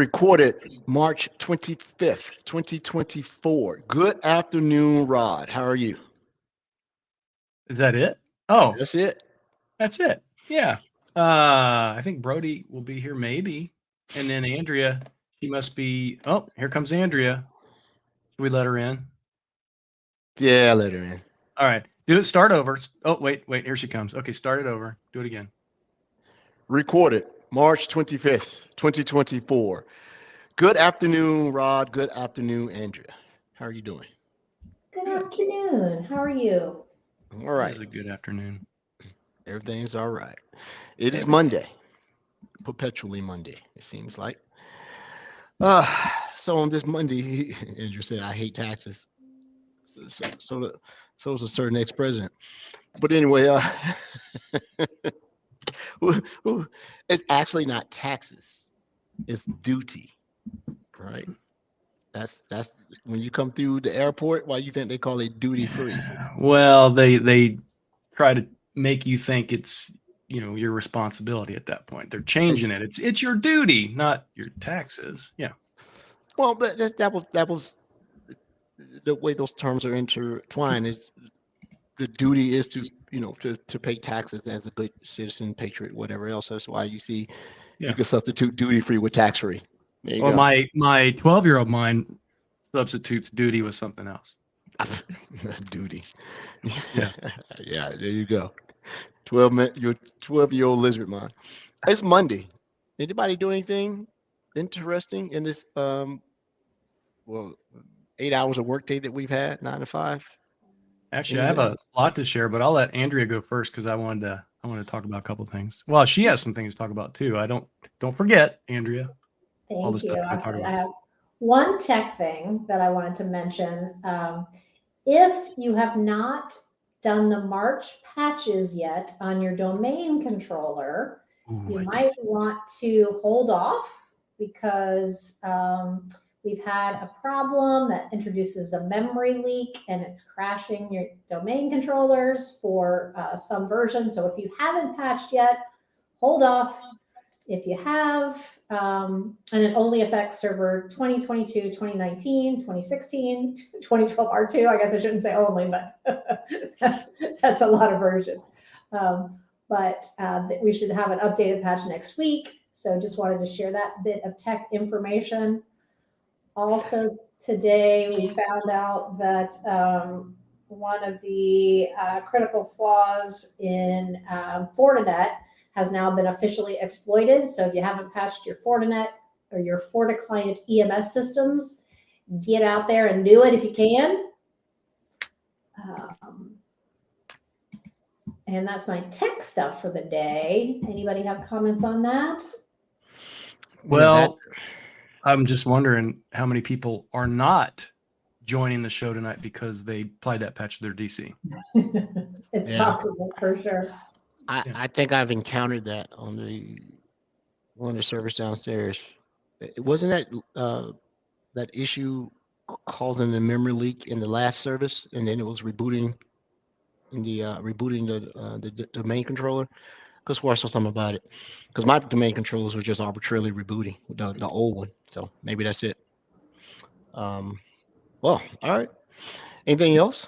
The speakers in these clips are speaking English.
Recorded March 25th, 2024. Good afternoon, Rod. How are you? Is that it? Oh, That's it. that's it. Yeah. I think Brody will be here maybe. And then Andrea, she must be. Oh, here comes Andrea. Should we let her in? Yeah, let her in. All right. Do it. Start over. Oh, wait. Here she comes. Okay, start it over. Do it again. Recorded March 25th, 2024. Good afternoon, Rod. Good afternoon, Andrea. How are you doing? Good afternoon. How are you? All It right. is a good afternoon. Everything's all right. It is Monday. Perpetually Monday, it seems like. So on this Monday, Andrew said, I hate taxes. So is a certain ex-president. But anyway, it's actually not taxes. It's duty, right? That's when you come through the airport. Why do you think they call it duty free? Well, they try to make you think it's your responsibility at that point. They're changing it. It's your duty, not your taxes. Yeah. Well, but that was the way those terms are intertwined. Is the duty is to to pay taxes as a good citizen, patriot, whatever else. That's why you see you can substitute duty free with tax free. There you Well, go. my 12-year-old mind substitutes duty with something else. Duty. Yeah. Yeah, there you go. Your 12-year-old lizard mind. It's Monday. Anybody do anything interesting in this 8 hours of workday that we've had, 9 to 5? Actually, I have a lot to share, but I'll let Andrea go first because I wanted to talk about a couple of things. Well, she has some things to talk about too. Don't forget, Andrea. Thank you. I have one tech thing that I wanted to mention. If you have not done the March patches yet on your domain controller, you might want to hold off because we've had a problem that introduces a memory leak and it's crashing your domain controllers for some version. So if you haven't patched yet, hold off. If you have, and it only affects server 2022, 2019, 2016, 2012 R2. I guess I shouldn't say only, but that's a lot of versions. But we should have an updated patch next week. So just wanted to share that bit of tech information. Also today, we found out that one of the critical flaws in Fortinet has now been officially exploited. So if you haven't patched your Fortinet or your FortiClient EMS systems, get out there and do it if you can. And that's my tech stuff for the day. Anybody have comments on that? Well, I'm just wondering how many people are not joining the show tonight because they applied that patch to their DC. It's possible for sure. I think I've encountered that on one of the servers downstairs. It wasn't that issue causing the memory leak in the last service, and then it was rebooting the domain controller. Because I saw something about it. Because my domain controllers were just arbitrarily rebooting the old one. So maybe that's it. Well, all right. Anything else?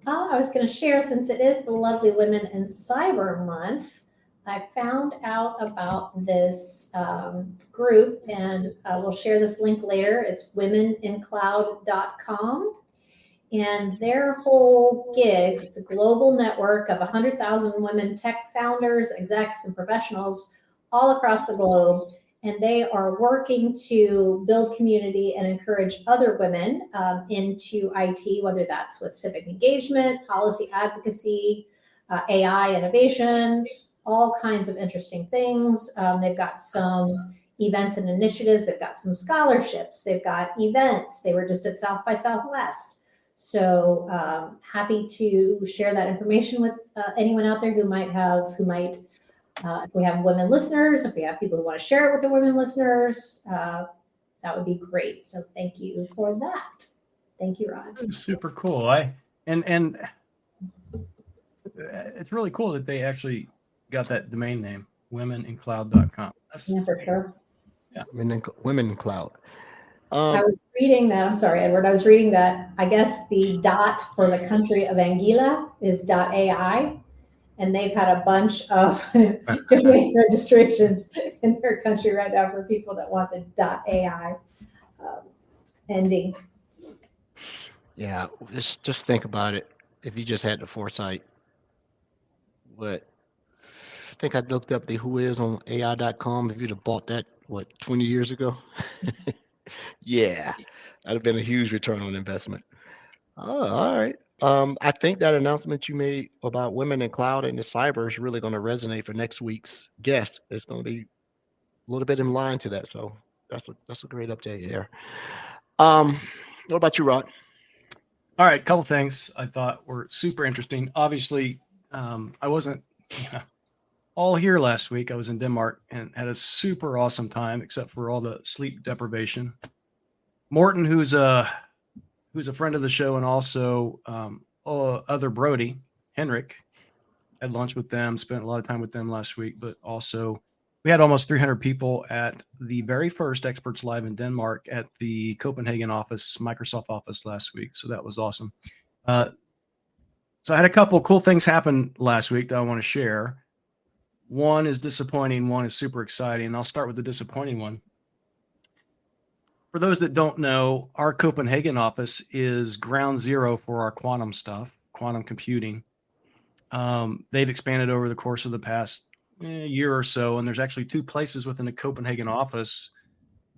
I was going to share, since it is the Lovely Women in Cyber Month, I found out about this group, and we'll share this link later. It's womenincloud.com. And their whole gig, it's a global network of 100,000 women tech founders, execs, and professionals all across the globe. And they are working to build community and encourage other women into IT, whether that's with civic engagement, policy advocacy, AI innovation, all kinds of interesting things. They've got some events and initiatives. They've got some scholarships. They've got events. They were just at South by Southwest. So happy to share that information with anyone out there who might, if we have women listeners, if we have people who want to share it with the women listeners, that would be great. So thank you for that. Thank you, Rod. That's super cool. And it's really cool that they actually got that domain name, womenincloud.com. Yeah, for sure. Yeah. Women in cloud. I was reading that. I'm sorry, Edward. I was reading that. I guess the dot for the country of Anguilla is .ai, and they've had a bunch of domain registrations in their country right now for people that want the .ai ending. Yeah, just think about it. If you just had the foresight, what I think I looked up the who is on AI.com. If you'd have bought that, 20 years ago? Yeah, that'd have been a huge return on investment. Oh, all right. I think that announcement you made about women in cloud and the cyber is really going to resonate for next week's guest. It's going to be a little bit in line to that. So that's a great update there. What about you, Rod? All right, couple things I thought were super interesting. Obviously, I wasn't all here last week. I was in Denmark and had a super awesome time, except for all the sleep deprivation. Morton, who's a friend of the show, and also other Brody, Henrik, had lunch with them, spent a lot of time with them last week, but also we had almost 300 people at the very first Experts Live in Denmark at the Copenhagen office, Microsoft office last week. So that was awesome. So I had a couple cool things happen last week that I want to share. One is disappointing, one is super exciting. I'll start with the disappointing one. For those that don't know, our Copenhagen office is ground zero for our quantum stuff, quantum computing. They've expanded over the course of the past year or so, and there's actually 2 places within the Copenhagen office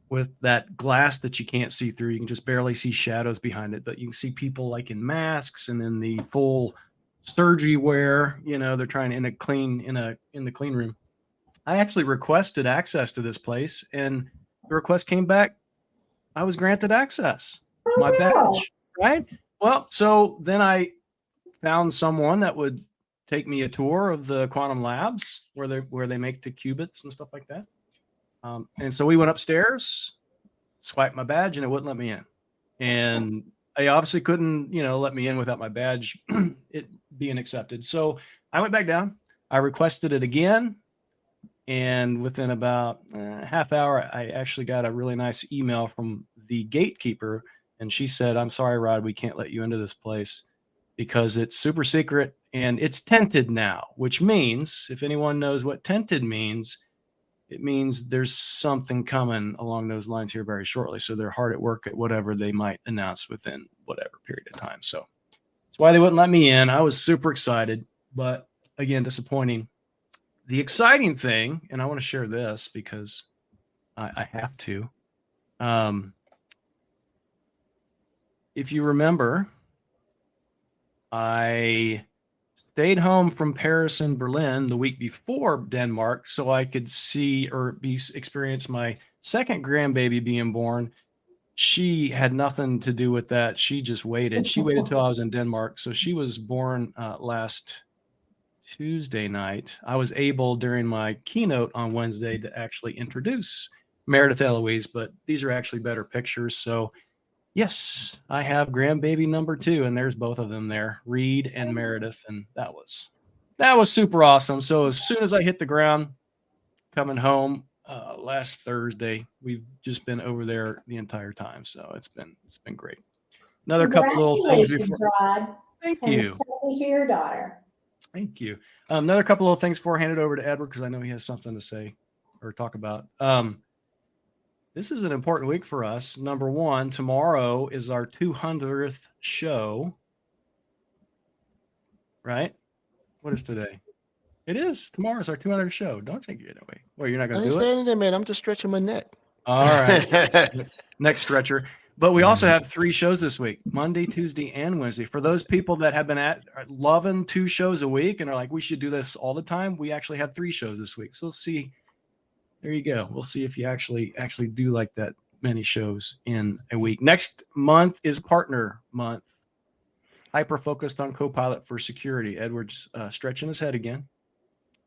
with that glass that you can't see through. You can just barely see shadows behind it, but you can see people like in masks and in the full surgery wear. They're trying to in the clean room. I actually requested access to this place, and the request came back. I was granted access. My badge, right? Well, so then I found someone that would take me a tour of the quantum labs where they make the qubits and stuff like that. And so we went upstairs, swiped my badge, and it wouldn't let me in. And I obviously couldn't, let me in without my badge it being accepted. So I went back down. I requested it again. And within about a half hour, I actually got a really nice email from the gatekeeper. And she said, "I'm sorry, Rod, we can't let you into this place because it's super secret and it's tented now," which means, if anyone knows what tented means, it means there's something coming along those lines here very shortly. So they're hard at work at whatever they might announce within whatever period of time. So that's why they wouldn't let me in. I was super excited, but again, disappointing. The exciting thing, and I want to share this because I have to. If you remember, I stayed home from Paris and Berlin the week before Denmark so I could see or experience my second grandbaby being born. She had nothing to do with that. She just waited. She waited till I was in Denmark. So she was born last Tuesday night. I was able during my keynote on Wednesday to actually introduce Meredith Eloise, but these are actually better pictures. So yes, I have grandbaby number 2, and there's both of them there, Reed and Meredith, and that was super awesome. So as soon as I hit the ground coming home last Thursday, we've just been over there the entire time. So it's been great. Another couple little things before. Rod. Thank you. Especially to your daughter. Thank you. Another couple of things before I hand it over to Edward, because I know he has something to say or talk about. This is an important week for us. Number one, tomorrow is our 200th show. Right? What is today? It is. Tomorrow's our 200th show. Don't take it away. Well, you're not going to do it? Anything, man. I'm just stretching my neck. All right. Next stretcher. But we also have 3 shows this week, Monday, Tuesday, and Wednesday. For those people that have been loving 2 shows a week and are like, we should do this all the time, we actually have 3 shows this week. So let's see. There you go. We'll see if you actually do like that many shows in a week. Next month is Partner Month. Hyper focused on Copilot for security. Edward's stretching his head again.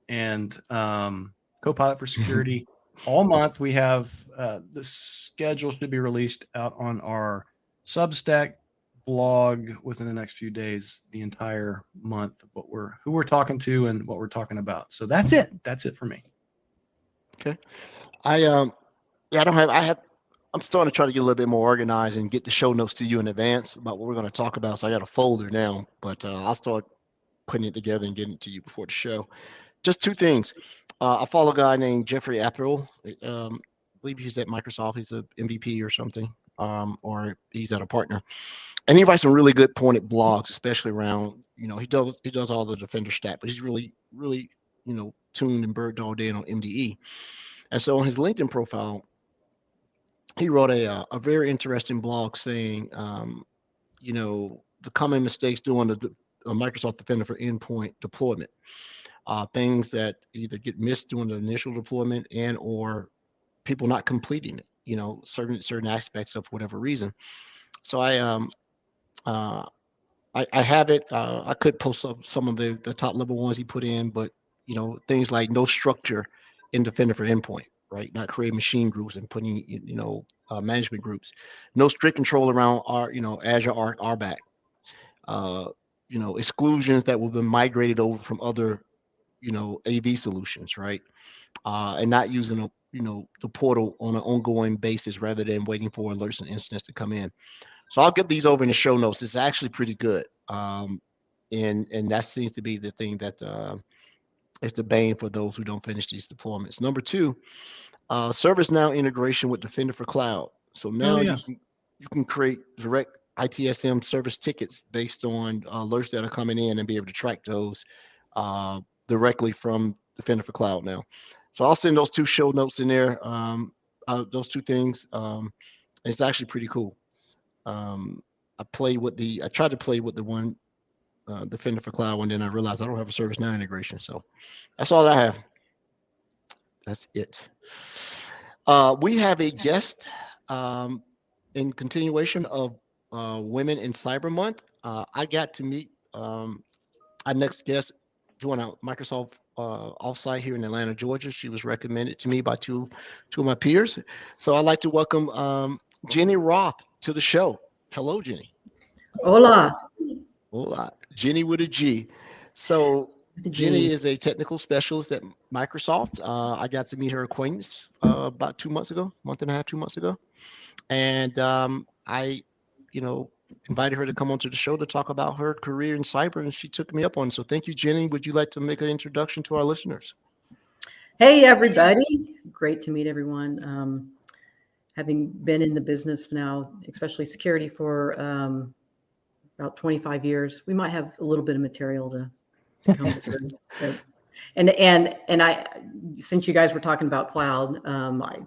And Copilot for security. All month we have the schedule should be released out on our Substack blog within the next few days, the entire month of who we're talking to and what we're talking about. So that's it. That's it for me. Okay. I Yeah, I don't have. I'm starting to try to get a little bit more organized and get the show notes to you in advance about what we're going to talk about. So I got a folder now, but I'll start putting it together and getting it to you before the show. Just two things. I follow a guy named Jeffrey Apple. I believe he's at Microsoft. He's a MVP or something, or he's at a partner. And he writes some really good pointed blogs, especially around, he does all the Defender stat, but he's really, tuned and bird all day on MDE. And so on his LinkedIn profile, he wrote a very interesting blog saying, the common mistakes doing the Microsoft Defender for endpoint deployment, things that either get missed during the initial deployment and or people not completing it, certain aspects of whatever reason. So uh, I have it. I could post up some of the top level ones he put in, but things like no structure in Defender for endpoint, right? Not creating machine groups and putting management groups. No strict control around our Azure Arc RBAC. Exclusions that will be migrated over from other AV solutions, right? And not using the portal on an ongoing basis rather than waiting for alerts and incidents to come in. So I'll get these over in the show notes. It's actually pretty good. And that seems to be the thing that is the bane for those who don't finish these deployments. Number two, ServiceNow integration with Defender for Cloud. So now you can create direct ITSM service tickets based on alerts that are coming in and be able to track those directly from Defender for Cloud now. So I'll send those two show notes in there, those two things. It's actually pretty cool. I tried to play with the one Defender for Cloud one, then I realized I don't have a ServiceNow integration. So that's all I have. That's it. We have a guest in continuation of Women in Cyber Month. I got to meet our next guest doing a Microsoft offsite here in Atlanta, Georgia. She was recommended to me by two of my peers. So I'd like to welcome Ginny Roth to the show. Hello, Ginny. Hola. Hola. Ginny with a G. So Ginny is a technical specialist at Microsoft. I got to meet her acquaintance about 2 months ago, month and a half, 2 months ago. And I, invited her to come onto the show to talk about her career in cyber, and she took me up on it. So thank you, Ginny. Would you like to make an introduction to our listeners? Hey, everybody. Great to meet everyone. Having been in the business now, especially security, for about 25 years, we might have a little bit of material to come through. And I, since you guys were talking about cloud, I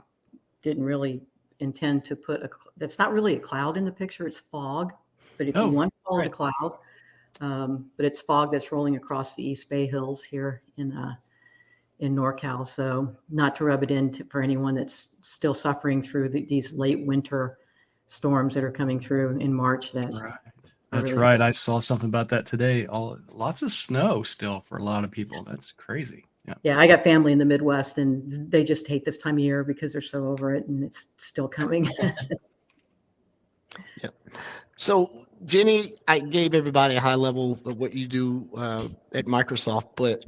didn't really intend to put that's not really a cloud in the picture. It's fog, but if you want to call it a cloud, but it's fog that's rolling across the East Bay Hills here in NorCal. So not to rub it in for anyone that's still suffering through these late winter storms that are coming through in March. That's really right. I saw something about that today. Lots of snow still for a lot of people. That's crazy. Yeah, I got family in the Midwest, and they just hate this time of year because they're so over it, and it's still coming. Yeah. So, Ginny, I gave everybody a high level of what you do at Microsoft, but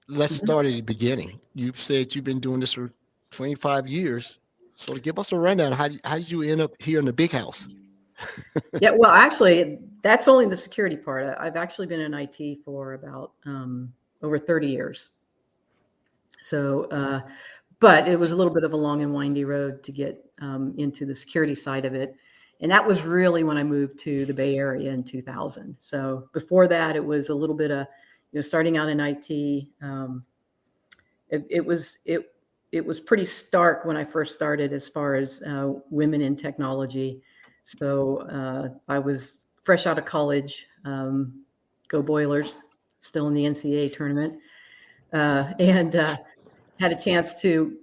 let's start at the beginning. You've said you've been doing this for 25 years. So give us a rundown. How did you end up here in the big house? Yeah, well, actually, that's only the security part. I've actually been in IT for about over 30 years. So, but it was a little bit of a long and windy road to get into the security side of it. And that was really when I moved to the Bay Area in 2000. So before that, it was a little bit of, starting out in IT. It was pretty stark when I first started as far as women in technology. So I was fresh out of college, go Boilers, still in the NCAA tournament, and had a chance to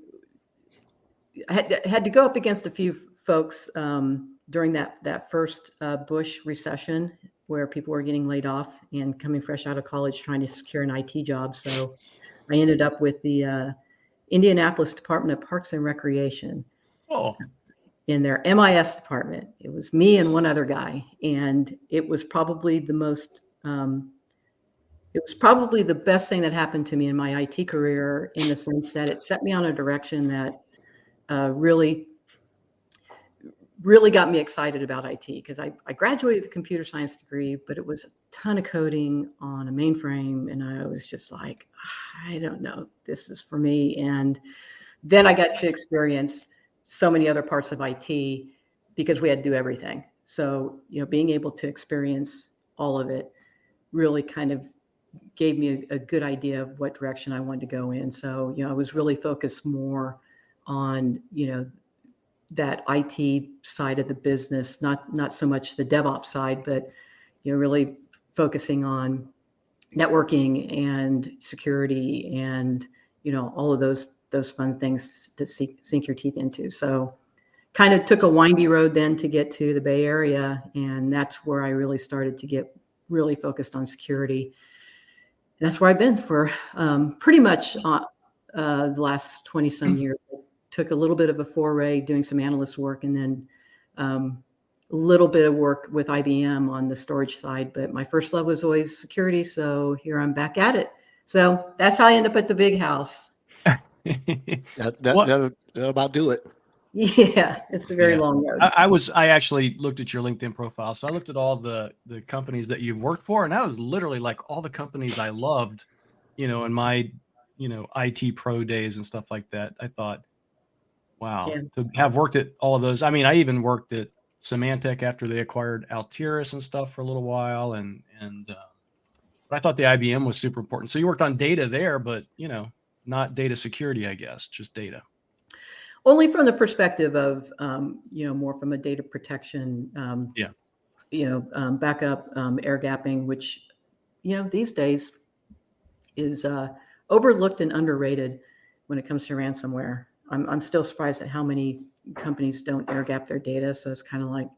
had to go up against a few folks during that first Bush recession, where people were getting laid off and coming fresh out of college trying to secure an IT job. So I ended up with the Indianapolis Department of Parks and Recreation. Oh. In their MIS department. It was me and one other guy, and it was probably the best thing that happened to me in my IT career, in the sense that it set me on a direction that really really got me excited about IT because I graduated with a computer science degree, but it was a ton of coding on a mainframe. And I was just like, I don't know, this is for me. And then I got to experience so many other parts of IT because we had to do everything. So, being able to experience all of it really kind of gave me a good idea of what direction I wanted to go in. So, I was really focused more on, that IT side of the business, not so much the DevOps side, but, really focusing on networking and security and, all of those fun things to sink your teeth into. So kind of took a windy road then to get to the Bay Area. And that's where I really started to get really focused on security. And that's where I've been for pretty much the last 20 some years. Took a little bit of a foray doing some analyst work and then a little bit of work with IBM on the storage side. But my first love was always security. So here I'm back at it. So that's how I end up at the big house. That'll about do it. Yeah, it's a very long road. I actually looked at your LinkedIn profile. So I looked at all the companies that you've worked for, and that was literally like all the companies I loved, in my, IT pro days and stuff like that. I thought, wow, to have worked at all of those. I mean, I even worked at Symantec after they acquired Altiris and stuff for a little while. But I thought the IBM was super important. So you worked on data there, but, not data security, I guess, just data. Only from the perspective of, more from a data protection, backup, air gapping, which, these days is overlooked and underrated when it comes to ransomware. I'm still surprised at how many companies don't air gap their data. So it's kind of like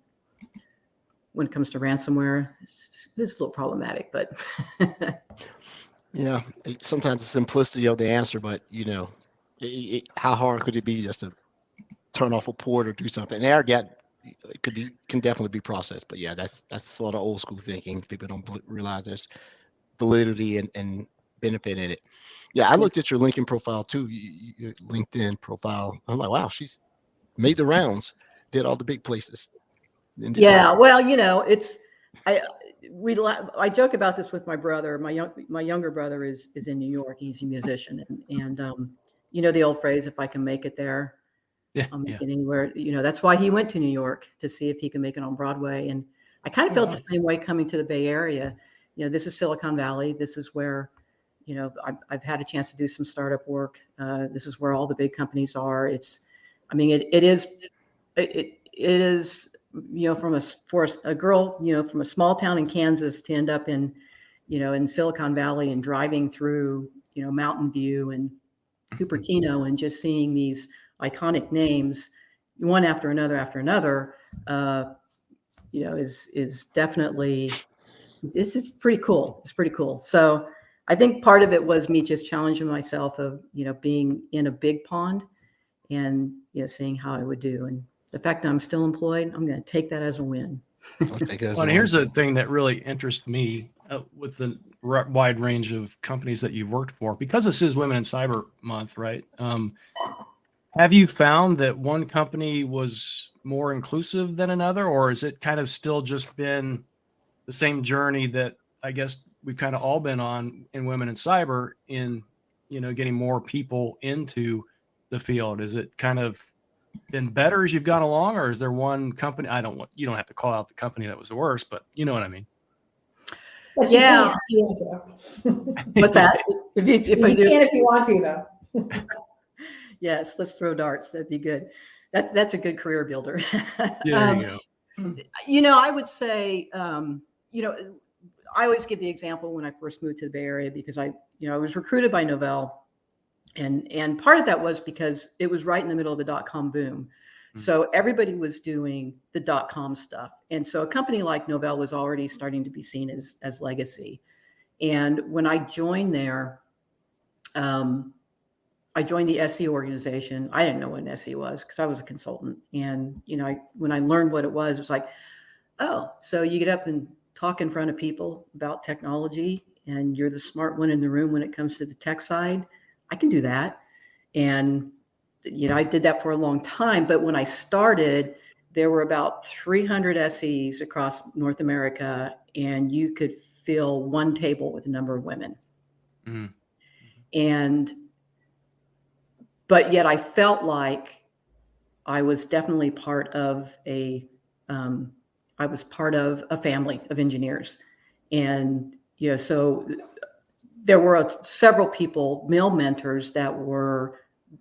when it comes to ransomware, it's a little problematic, but. Yeah, sometimes the simplicity of the answer, but how hard could it be just to turn off a port or do something? Air gap can definitely be processed, but yeah, that's sort of old school thinking. People don't realize there's validity and benefit in it. Yeah, I looked at your LinkedIn profile too. Your LinkedIn profile. I'm like, wow, she's made the rounds, did all the big places. Yeah, well, I joke about this with my brother. My younger brother is in New York. He's a musician, and the old phrase, "If I can make it there, I'll make it anywhere." That's why he went to New York to see if he can make it on Broadway. And I kind of felt the same way coming to the Bay Area. This is Silicon Valley. This is where, I've had a chance to do some startup work. This is where all the big companies are. It is. For a girl, from a small town in Kansas to end up in Silicon Valley and driving through, Mountain View and Cupertino and just seeing these iconic names, one after another, is definitely, it's pretty cool. It's pretty cool. So I think part of it was me just challenging myself of, being in a big pond and, seeing how I would do. And the fact that I'm still employed, I'm going to take that as a win. And here's the thing that really interests me with the wide range of companies that you've worked for, because this is Women in Cyber Month, right? Have you found that one company was more inclusive than another, or is it kind of still just been the same journey that I guess we've kind of all been on in Women in Cyber in, getting more people into the field? Is it kind of been better as you've gone along, or is there one company? You don't have to call out the company that was the worst, but you know what I mean? But yeah. You can't. What's that? If I do, can if you want to, though. Yes, let's throw darts. That'd be good. That's a good career builder. Yeah, there you go. I would say, I always give the example when I first moved to the Bay Area because I was recruited by Novell. And part of that was because it was right in the middle of the .com boom. Mm-hmm. So everybody was doing the .com stuff. And so a company like Novell was already starting to be seen as legacy. And when I joined there, I joined the SE organization. I didn't know what an SE was because I was a consultant. And, when I learned what it was like, oh, so you get up and talk in front of people about technology and you're the smart one in the room when it comes to the tech side. I can do that. And, I did that for a long time. But when I started, there were about 300 SEs across North America, and you could fill one table with a number of women. Mhm. But yet I felt like I was definitely part of a family of engineers. And, so there were several people, male mentors, that were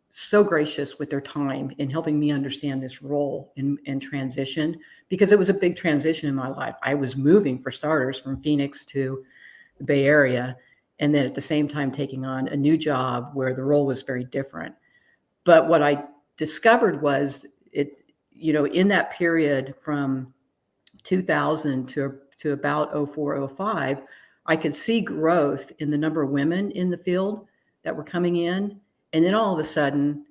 so gracious with their time in helping me understand this role and transition, because it was a big transition in my life. I was moving, for starters, from Phoenix to the Bay Area, and then at the same time taking on a new job where the role was very different. But what I discovered was in that period from 2000 to about 04, 05, I could see growth in the number of women in the field that were coming in. And then all of a sudden,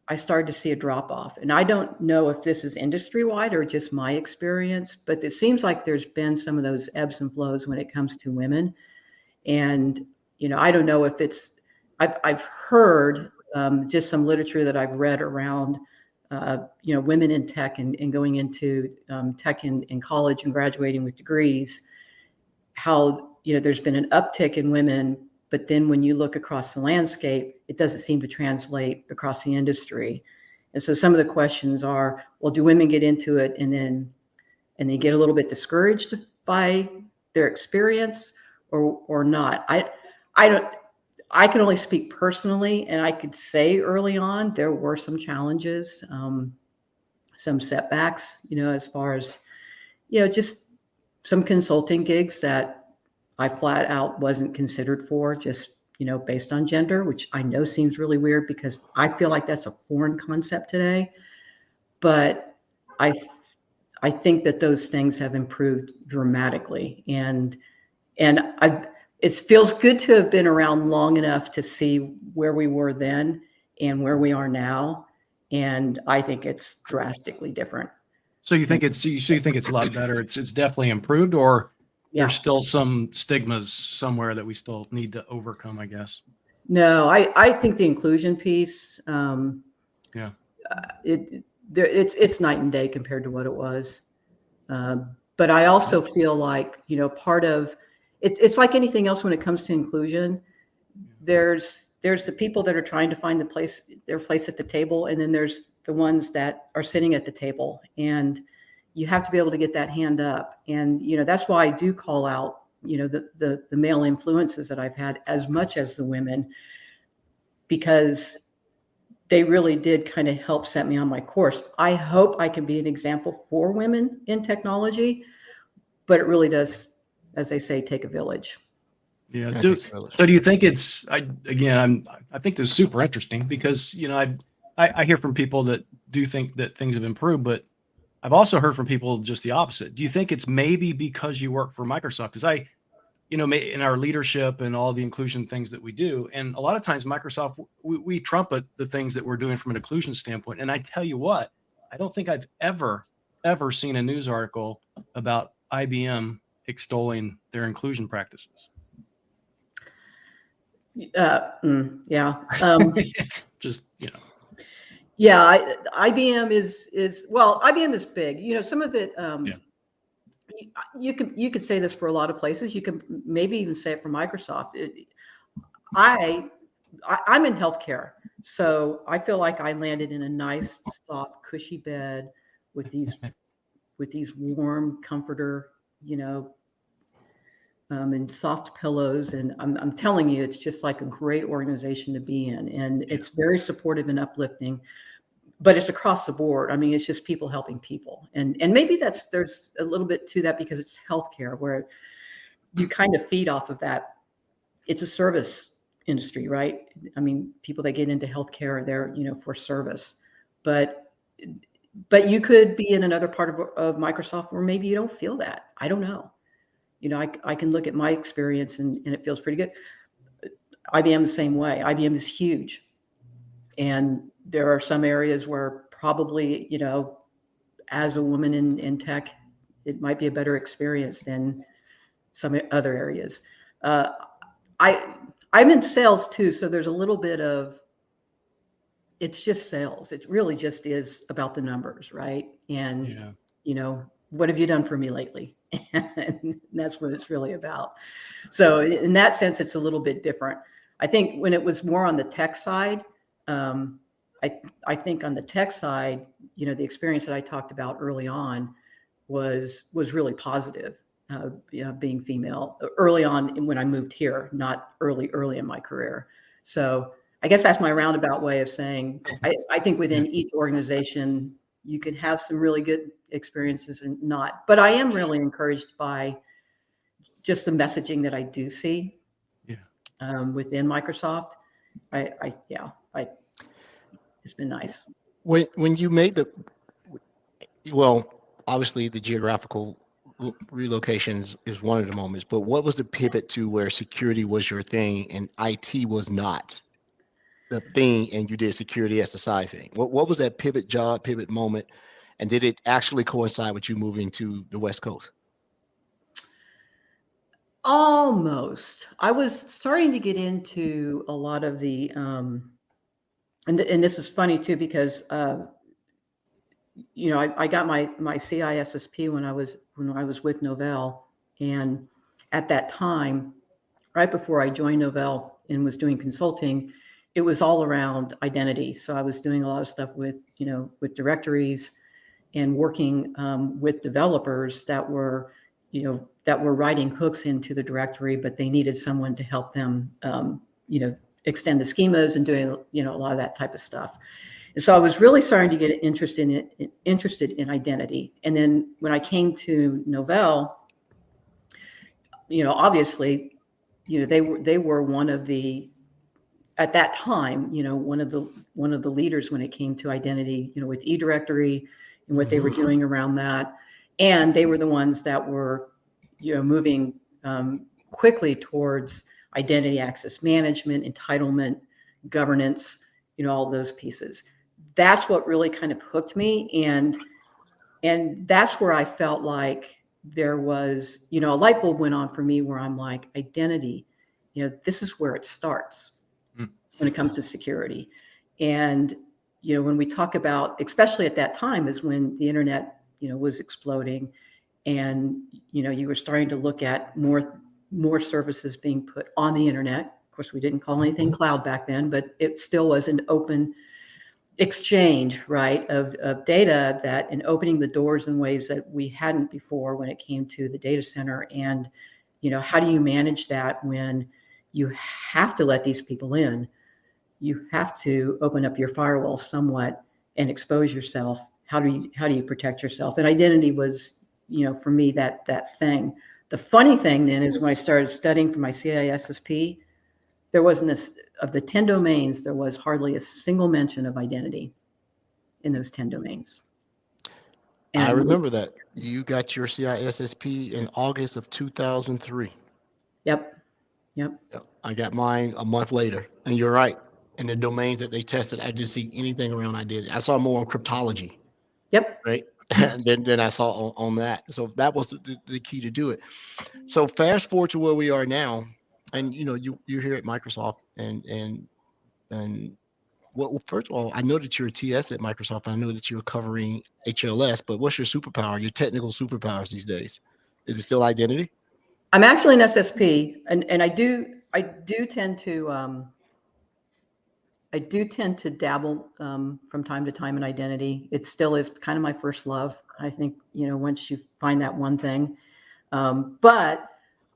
I started to see a drop off. And I don't know if this is industry wide or just my experience, but it seems like there's been some of those ebbs and flows when it comes to women. And, I don't know if I've heard just some literature that I've read around, women in tech and going into tech in college and graduating with degrees, how, there's been an uptick in women, but then when you look across the landscape, it doesn't seem to translate across the industry. And so some of the questions are, well, do women get into it and they get a little bit discouraged by their experience or not? I can only speak personally, and I could say early on there were some challenges, some setbacks, as far as, just some consulting gigs that I flat out wasn't considered for, just, based on gender, which I know seems really weird because I feel like that's a foreign concept today. But I think that those things have improved dramatically. And it feels good to have been around long enough to see where we were then and where we are now. And I think it's drastically different. So you think it's a lot better? It's definitely improved, or Yeah. there's still some stigmas somewhere that we still need to overcome, I guess. No, I think the inclusion piece, it's night and day compared to what it was. But I also feel like, part of it's like anything else when it comes to inclusion. There's the people that are trying to find their place at the table, and then there's the ones that are sitting at the table, and you have to be able to get that hand up. And that's why I do call out the male influences that I've had as much as the women, because they really did kind of help set me on my course. I hope I can be an example for women in technology, but it really does, as they say, take a village. Yeah. So do you think I think this is super interesting because, I hear from people that do think that things have improved, but I've also heard from people just the opposite. Do you think it's maybe because you work for Microsoft? Because in our leadership and all the inclusion things that we do, and a lot of times Microsoft, we trumpet the things that we're doing from an inclusion standpoint. And I tell you what, I don't think I've ever seen a news article about IBM extolling their inclusion practices. Yeah. Just, Yeah, IBM is IBM is big. Some of it, you could say this for a lot of places. You can maybe even say it for Microsoft. I'm in healthcare, so I feel like I landed in a nice, soft, cushy bed with these warm comforter, and soft pillows. And I'm telling you, it's just like a great organization to be in, and it's very supportive and uplifting. But it's across the board. I mean, it's just people helping people. And maybe there's a little bit to that because it's healthcare where you kind of feed off of that. It's a service industry, right? I mean, people that get into healthcare are there, for service. But you could be in another part of Microsoft where maybe you don't feel that. I don't know. I can look at my experience and it feels pretty good. IBM the same way. IBM is huge. And there are some areas where probably, as a woman in tech, it might be a better experience than some other areas. I'm in sales too, so there's a little bit of it's just sales. It really just is about the numbers, right? And, Yeah. you know, what have you done for me lately? And that's what it's really about. So in that sense, it's a little bit different. I think when it was more on the tech side, I think on the tech side, you know, the experience that I talked about early on was really positive. You know, being female early on when I moved here, not early in my career. So I guess that's my roundabout way of saying I think within each organization you can have some really good experiences and not. But I am really encouraged by just the messaging that I do see within Microsoft. It's been nice. When you made well, obviously the geographical relocations is one of the moments, but what was the pivot to where security was your thing and IT was not the thing, and you did security as a side thing? What was that pivot moment, and did it actually coincide with you moving to the West Coast? Almost. I was starting to get into a lot of the, and this is funny too, because, you know, I got my CISSP when I was with Novell. And at that time, right before I joined Novell and was doing consulting, it was all around identity. So I was doing a lot of stuff with, you know, with directories and working with developers that were, you know, that were writing hooks into the directory, but they needed someone to help them, you know, extend the schemas and doing, you know, a lot of that type of stuff. And so I was really starting to get interested in identity. And then when I came to Novell, you know, obviously, you know, they were one of the, at that time, you know, one of the leaders when it came to identity, you know, with eDirectory and what they were doing around that. And they were the ones that were, you know, moving quickly towards identity access management, entitlement, governance, you know, all those pieces. That's what really kind of hooked me. And that's where I felt like there was, you know, a light bulb went on for me where I'm like, identity, you know, this is where it starts when it comes to security. And, you know, when we talk about, especially at that time is when the internet, you know, was exploding, and, you know, you were starting to look at more services being put on the internet. Of course, we didn't call anything cloud back then, but it still was an open exchange, right, of data, that, and opening the doors in ways that we hadn't before when it came to the data center. And, you know, how do you manage that when you have to let these people in? You have to open up your firewall somewhat and expose yourself. How do you protect yourself? And identity was, you know, for me, that thing. The funny thing then is when I started studying for my CISSP, there wasn't of the 10 domains, there was hardly a single mention of identity in those 10 domains. And I remember that you got your CISSP in August of 2003. Yep. I got mine a month later, and you're right. And the domains that they tested, I didn't see anything around identity. I saw more on cryptology. Yep. Right. And then I saw on that. So that was the key to do it. So fast forward to where we are now, and you know, you're here at Microsoft, and well, first of all, I know that you're a TS at Microsoft. I know that you're covering HLS, but what's your superpower, your technical superpowers these days? Is it still identity? I'm actually an SSP, and I do tend to dabble from time to time in identity. It still is kind of my first love. I think, you know, once you find that one thing. But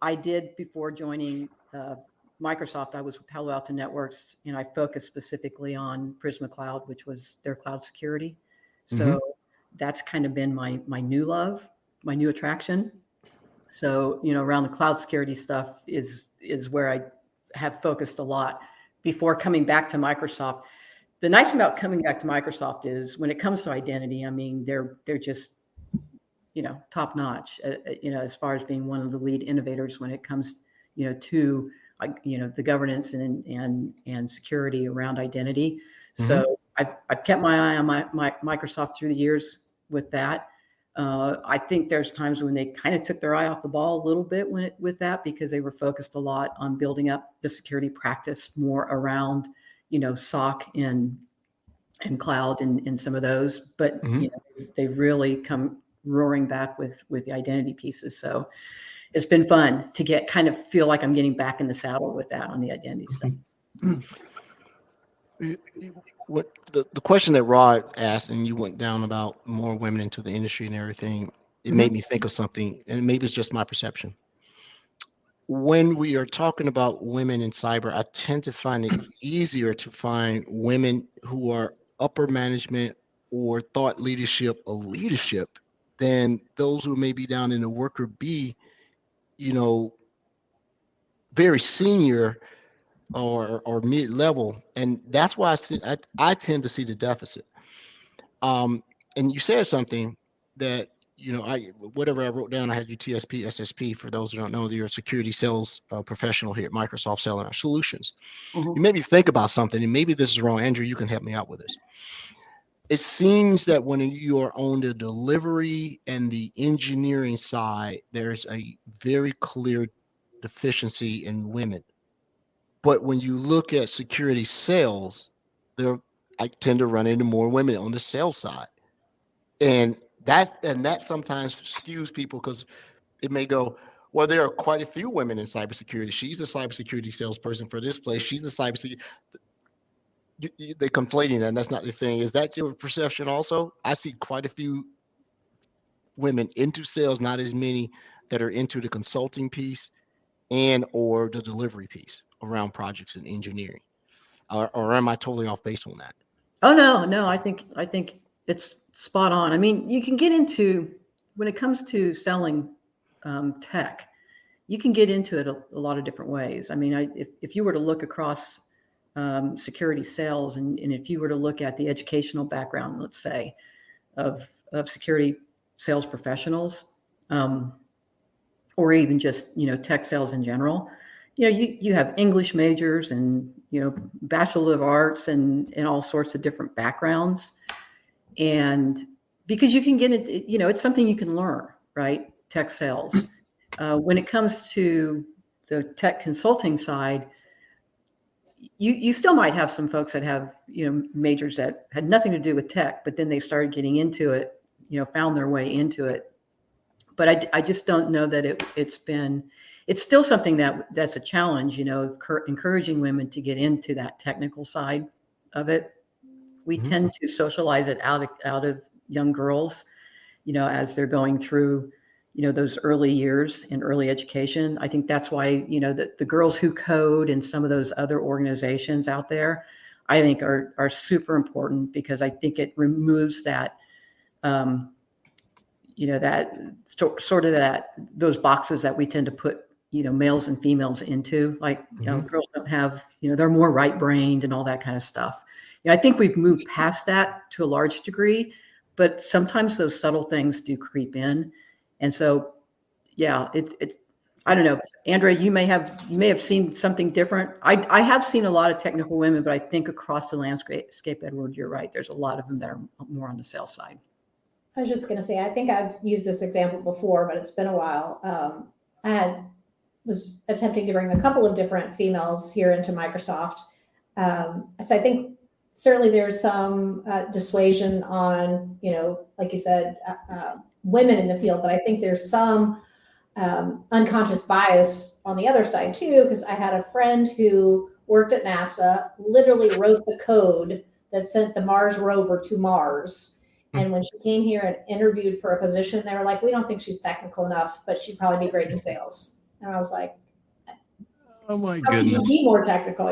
I did, before joining Microsoft, I was with Palo Alto Networks, and I focused specifically on Prisma Cloud, which was their cloud security. So that's kind of been my new love, my new attraction. So, you know, around the cloud security stuff is where I have focused a lot before coming back to Microsoft. The nice thing about coming back to Microsoft is when it comes to identity, I mean, they're just, you know, top notch, you know, as far as being one of the lead innovators when it comes, you know, to, you know, the governance and security around identity. So I've kept my eye on my Microsoft through the years with that. I think there's times when they kind of took their eye off the ball a little bit with that, because they were focused a lot on building up the security practice more around, you know, SOC and and cloud and some of those, but Mhm. they've really come roaring back with the identity pieces. So it's been fun to get kind of feel like I'm getting back in the saddle with that on the identity stuff. What the question that Rod asked, and you went down about more women into the industry and everything, it made me think of something, and maybe it's just my perception. When we are talking about women in cyber, I tend to find it easier to find women who are upper management or thought leadership or leadership than those who may be down in the worker bee, you know, very senior or mid level, and that's why I tend to see the deficit. And you said something that I whatever I wrote down, I had UTSP, SSP. For those who don't know, you're a security sales professional here at Microsoft selling our solutions. You made me think about something, and maybe this is wrong. Andrew, you can help me out with this. It seems that when you are on the delivery and the engineering side, there's a very clear deficiency in women. But when you look at security sales, there I tend to run into more women on the sales side. And that sometimes skews people because it may go, well, there are quite a few women in cybersecurity. She's a cybersecurity salesperson for this place. She's a cybersecurity. They're conflating that, and that's not the thing. Is that your perception also? I see quite a few women into sales, not as many that are into the consulting piece and or the delivery piece around projects and engineering. Or am I totally off base on that? Oh no, I think it's spot on. I mean, you can get into when it comes to selling tech, you can get into it a lot of different ways. I mean, if you were to look across security sales, and if you were to look at the educational background, let's say, of security sales professionals, or even just tech sales in general, you have English majors and Bachelor of Arts and all sorts of different backgrounds, and because you can get it, it's something you can learn, right? Tech sales. When it comes to the tech consulting side, you still might have some folks that have majors that had nothing to do with tech, but then they started getting into it, found their way into it. But I just don't know that it's still something that's a challenge, encouraging women to get into that technical side of it. We tend to socialize it out of young girls, as they're going through, those early years in early education. I think that's why, the girls who code and some of those other organizations out there, I think are super important, because I think it removes that, that sort of those boxes that we tend to put, males and females into, like, girls don't have, they're more right-brained and all that kind of stuff. I think we've moved past that to a large degree, but sometimes those subtle things do creep in. And so, yeah, it's, I don't know, Andrea, you may have seen something different. I have seen a lot of technical women, but I think across the landscape, Edward, you're right. There's a lot of them that are more on the sales side. I was just going to say, I think I've used this example before, but it's been a while. I was attempting to bring a couple of different females here into Microsoft. So I think certainly there's some dissuasion on, like you said, women in the field, but I think there's some unconscious bias on the other side too, because I had a friend who worked at NASA, literally wrote the code that sent the Mars rover to Mars. And when she came here and interviewed for a position, they were like, we don't think she's technical enough, but she'd probably be great in sales. And I was like, oh my how goodness. could you be more technical,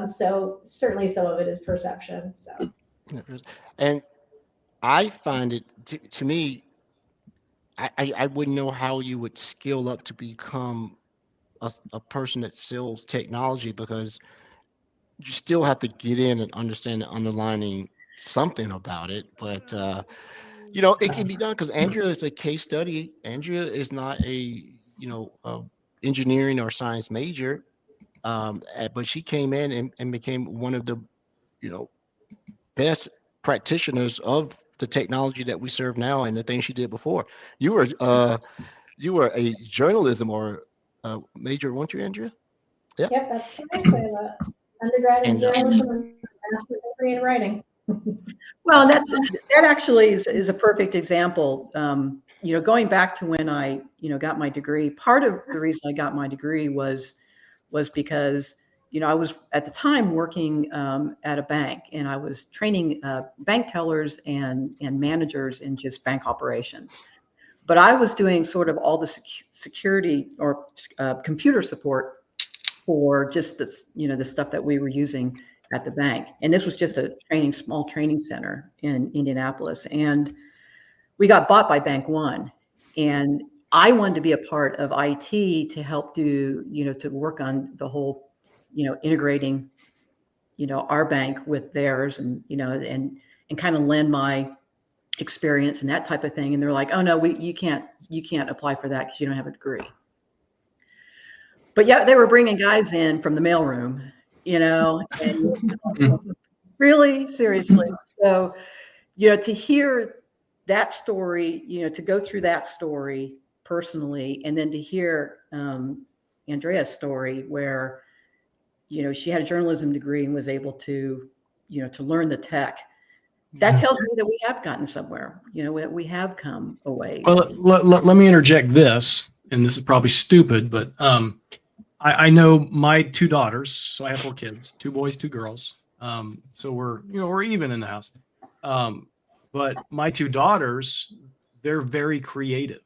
So certainly some of it is perception. So, and I find it to me, I wouldn't know how you would scale up to become a person that sells technology, because you still have to get in and understand the underlining something about it. But it can be done, because Andrea is a case study. Andrea is not a engineering or science major, but she came in and became one of the best practitioners of the technology that we serve now and the things she did before. You were a journalism or major, weren't you, Andrea? yep, that's correct. I have an undergrad in And journalism and master's degree in writing. Well, that actually is a perfect example. Going back to when I, got my degree, part of the reason I got my degree was because, I was at the time working at a bank, and I was training bank tellers and managers in just bank operations. But I was doing sort of all the security or computer support for just this, the stuff that we were using at the bank. And this was just a small training center in Indianapolis. And we got bought by Bank One. And I wanted to be a part of IT to help do, to work on the whole, integrating, our bank with theirs, and, and kind of lend my experience and that type of thing. And they're like, oh no, you can't apply for that because you don't have a degree. But yeah, they were bringing guys in from the mailroom, and really seriously. So, to hear that story, to go through that story personally, and then to hear Andrea's story where, she had a journalism degree and was able to, to learn the tech. That tells me that we have gotten somewhere, that we have come a ways. Well, let me interject this, and this is probably stupid, but I know my two daughters, so I have 4 kids, 2 boys, 2 girls. So we're even in the house. But my 2 daughters, they're very creative.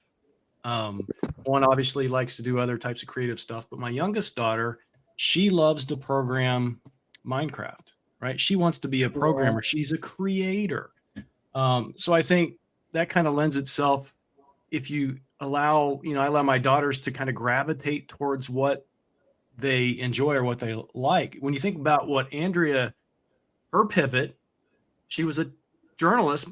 One obviously likes to do other types of creative stuff, but my youngest daughter, she loves to program Minecraft, right? She wants to be a programmer. She's a creator. So I think that kind of lends itself, if you allow, I allow my daughters to kind of gravitate towards what they enjoy or what they like. When you think about what Andrea, her pivot, she was a journalist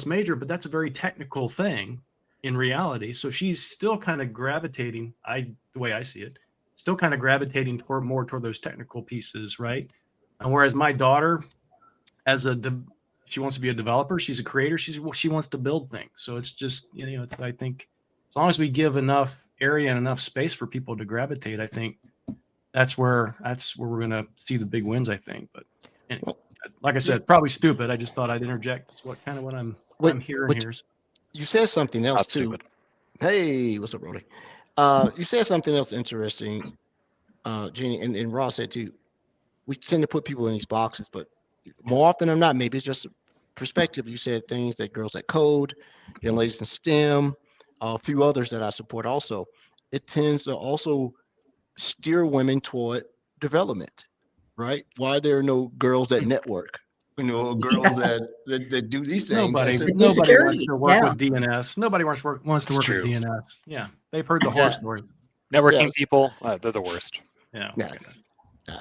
major, but that's a very technical thing in reality. So she's still kind of gravitating, the way I see it, still kind of gravitating more toward those technical pieces, right? And whereas my daughter, she wants to be a developer, she's a creator, she wants to build things. So it's just, I think as long as we give enough area and enough space for people to gravitate, I think that's where we're going to see the big wins, I think. But anyway, like I said, probably stupid. I just thought I'd interject. That's what I'm hearing here. You said something else too. Stupid. Hey, what's up, Brody? You said something else interesting, Ginny, and Roth said too. We tend to put people in these boxes, but more often than not, maybe it's just perspective. You said things that girls that code, young ladies in STEM, a few others that I support also. It tends to also steer women toward development, right? Why there are no girls that network, girls that do these things. Nobody wants to work with DNS. Nobody wants to work with DNS. Yeah, they've heard the horror story. Networking people, they're the worst. Yeah.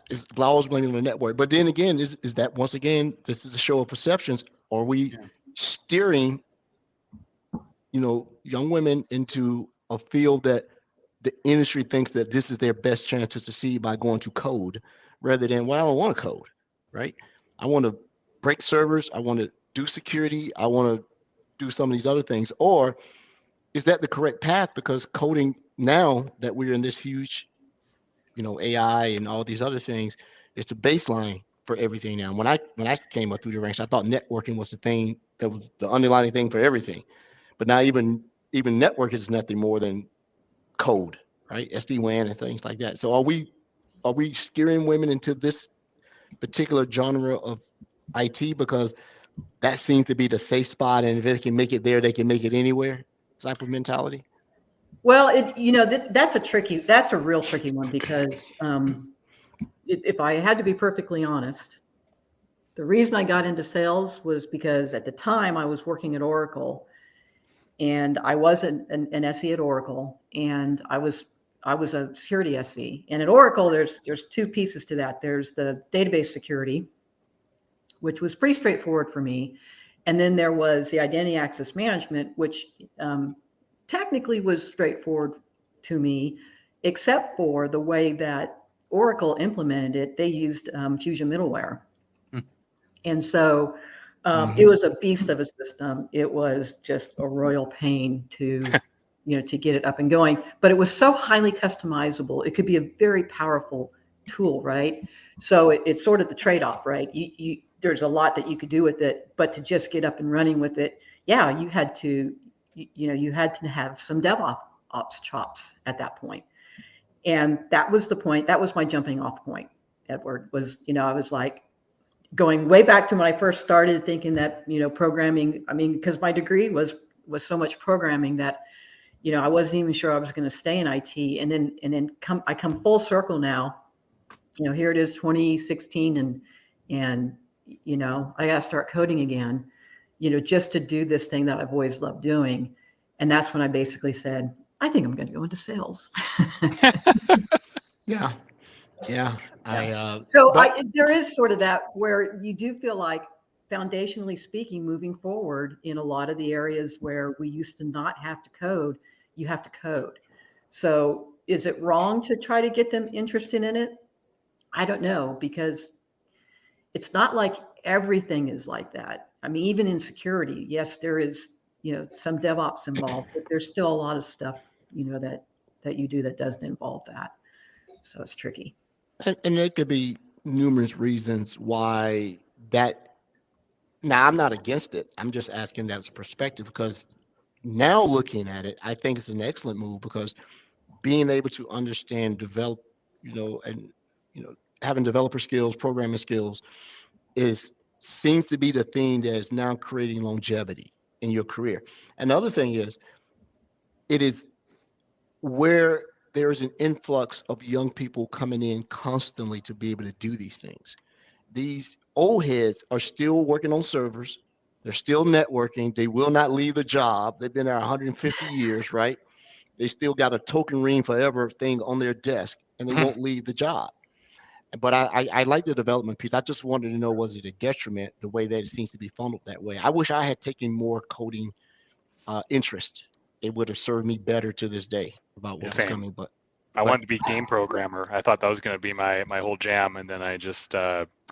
It's always blaming the network. But then again, is that once again, this is a show of perceptions. Are we steering, young women into a field that the industry thinks that this is their best chance to succeed by going to code, rather than, well, I don't want to code, right? I want to break servers. I want to do security. I want to do some of these other things. Or is that the correct path? Because coding, now that we're in this huge, AI and all these other things, is the baseline for everything now. When I came up through the ranks, I thought networking was the thing that was the underlying thing for everything. But now even network is nothing more than code, right? SD-WAN and things like that. So are we steering women into this particular genre of IT because that seems to be the safe spot, and if they can make it there, they can make it anywhere type of mentality? Well, that's a real tricky one, because if I had to be perfectly honest, the reason I got into sales was because at the time I was working at Oracle, and I was an SE at Oracle, and I was a security SE. And at Oracle, there's 2 pieces to that. There's the database security, which was pretty straightforward for me. And then there was the identity access management, which technically was straightforward to me, except for the way that Oracle implemented it. They used Fusion middleware. And so it was a beast of a system. It was just a royal pain to get it up and going, but it was so highly customizable. It could be a very powerful tool, right? So it's sort of the trade-off, right? There's a lot that you could do with it, but to just get up and running with it, yeah, you had to have some DevOps chops at that point. And that was the point. That was my jumping off point, Edward, was, I was like going way back to when I first started thinking that, programming, because my degree was so much programming that, I wasn't even sure I was going to stay in IT. And then I come full circle now, here it is 2016 and I got to start coding again, just to do this thing that I've always loved doing. And that's when I basically said, I think I'm going to go into sales. Yeah. There is sort of that where you do feel like, foundationally speaking, moving forward in a lot of the areas where we used to not have to code, you have to code. So is it wrong to try to get them interested in it? I don't know, because it's not like everything is like that. Even in security, yes, there is, some DevOps involved, but there's still a lot of stuff, that you do that doesn't involve that. So it's tricky. And there could be numerous reasons why that. Now, I'm not against it. I'm just asking that as perspective, because now looking at it, I think it's an excellent move, because being able to understand, develop, having developer skills, programming skills seems to be the thing that is now creating longevity in your career. Another thing is, it is where there is an influx of young people coming in constantly to be able to do these things. These old heads are still working on servers. They're still networking. They will not leave the job. They've been there 150 years, right? They still got a token ring forever thing on their desk, and they won't leave the job. But I like the development piece. I just wanted to know, was it a detriment the way that it seems to be funneled that way? I wish I had taken more coding interest. It would have served me better to this day about what's coming. But I wanted to be game programmer. I thought that was going to be my whole jam, and then I just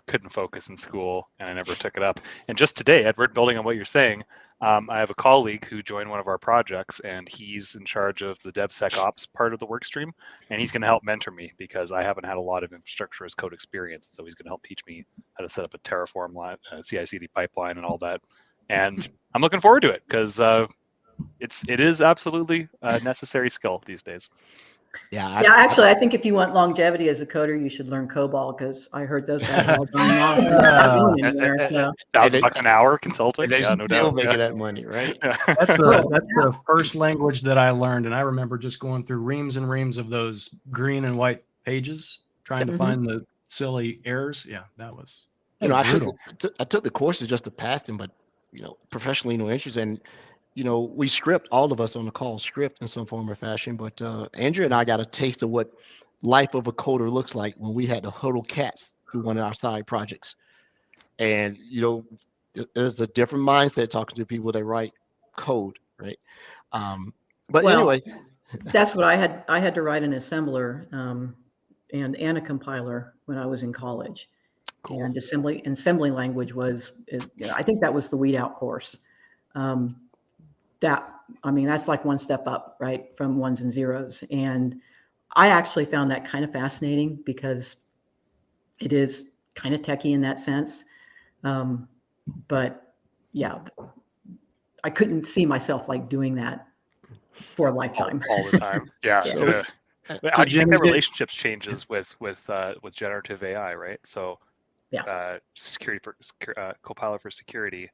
couldn't focus in school, and I never took it up. And just today, Edward, building on what you're saying, I have a colleague who joined one of our projects, and he's in charge of the DevSecOps part of the work stream, and he's going to help mentor me because I haven't had a lot of infrastructure as code experience. So he's going to help teach me how to set up a Terraform CI/CD pipeline and all that. And I'm looking forward to it because it is absolutely a necessary skill these days. Actually, I think if you want longevity as a coder, you should learn COBOL, because I heard those guys are all going off. $1,000 an hour consulting. They no still doubt. making that money, right? That's the first language that I learned, and I remember just going through reams and reams of those green and white pages trying to find the silly errors. Yeah, that was. I took the courses just to pass them, but professionally no interest. And we script, all of us on the call script in some form or fashion, but Andrea and I got a taste of what life of a coder looks like when we had to huddle cats through one of our side projects. And, there's a different mindset talking to people that write code, right? Anyway. That's what I had to write an assembler and a compiler when I was in college. Cool. And assembly language I think that was the weed out course. That's like one step up, right, from ones and zeros. And I actually found that kind of fascinating because it is kind of techie in that sense. But yeah, I couldn't see myself like doing that for a lifetime. All the time. Yeah. So, how do you think that relationships changes with generative AI, right? So security for Copilot for security,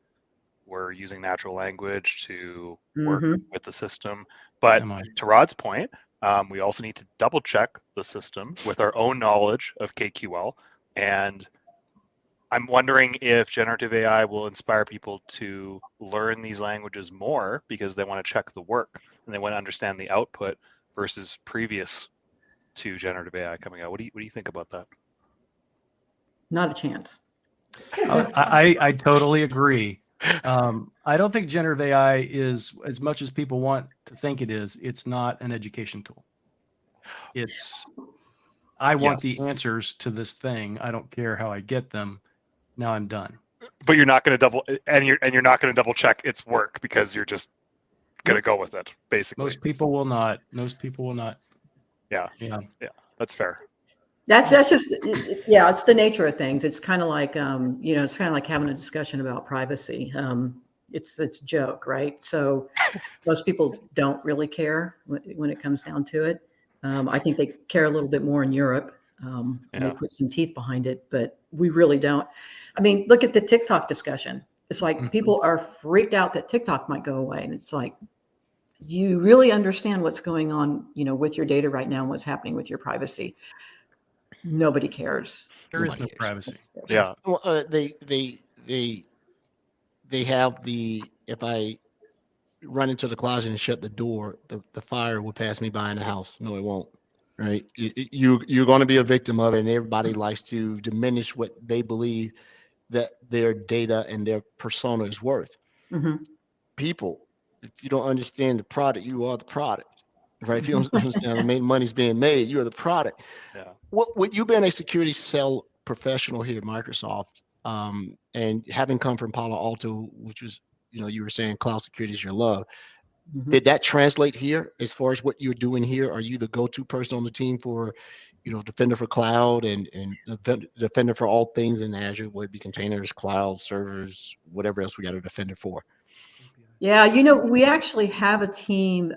we're using natural language to work with the system. But to Rod's point, we also need to double check the system with our own knowledge of KQL. And I'm wondering if generative AI will inspire people to learn these languages more because they want to check the work and they want to understand the output versus previous to generative AI coming out. What do you think about that? Not a chance. I totally agree. I don't think generative AI is, as much as people want to think it is, it's not an education tool. I want the answers to this thing. I don't care how I get them. Now I'm done. But you're not going to you're not going to double check its work because you're just going to go with it, basically. Most people will not. Yeah. That's fair. That's just, yeah, it's the nature of things. It's kind of like, it's kind of like having a discussion about privacy. It's a joke, right? So most people don't really care when it comes down to it. I think they care a little bit more in Europe, and they put some teeth behind it, but we really don't. I mean, look at the TikTok discussion. It's like people are freaked out that TikTok might go away. And it's like, do you really understand what's going on, with your data right now and what's happening with your privacy? Nobody cares. There is no privacy. Yeah. Well, they have if I run into the closet and shut the door, the fire will pass me by in the house. No, it won't. Right? You're going to be a victim of it, and everybody likes to diminish what they believe that their data and their persona is worth. People, if you don't understand the product, you are the product. Right? If you don't understand the money's being made, you are the product. Yeah. What you being a security cell professional here at Microsoft, and having come from Palo Alto, which was, you were saying cloud security is your love. Did that translate here as far as what you're doing here? Are you the go-to person on the team for, Defender for Cloud and Defender for all things in Azure, whether it be containers, cloud, servers, whatever else we got a Defender for? Yeah, we actually have a team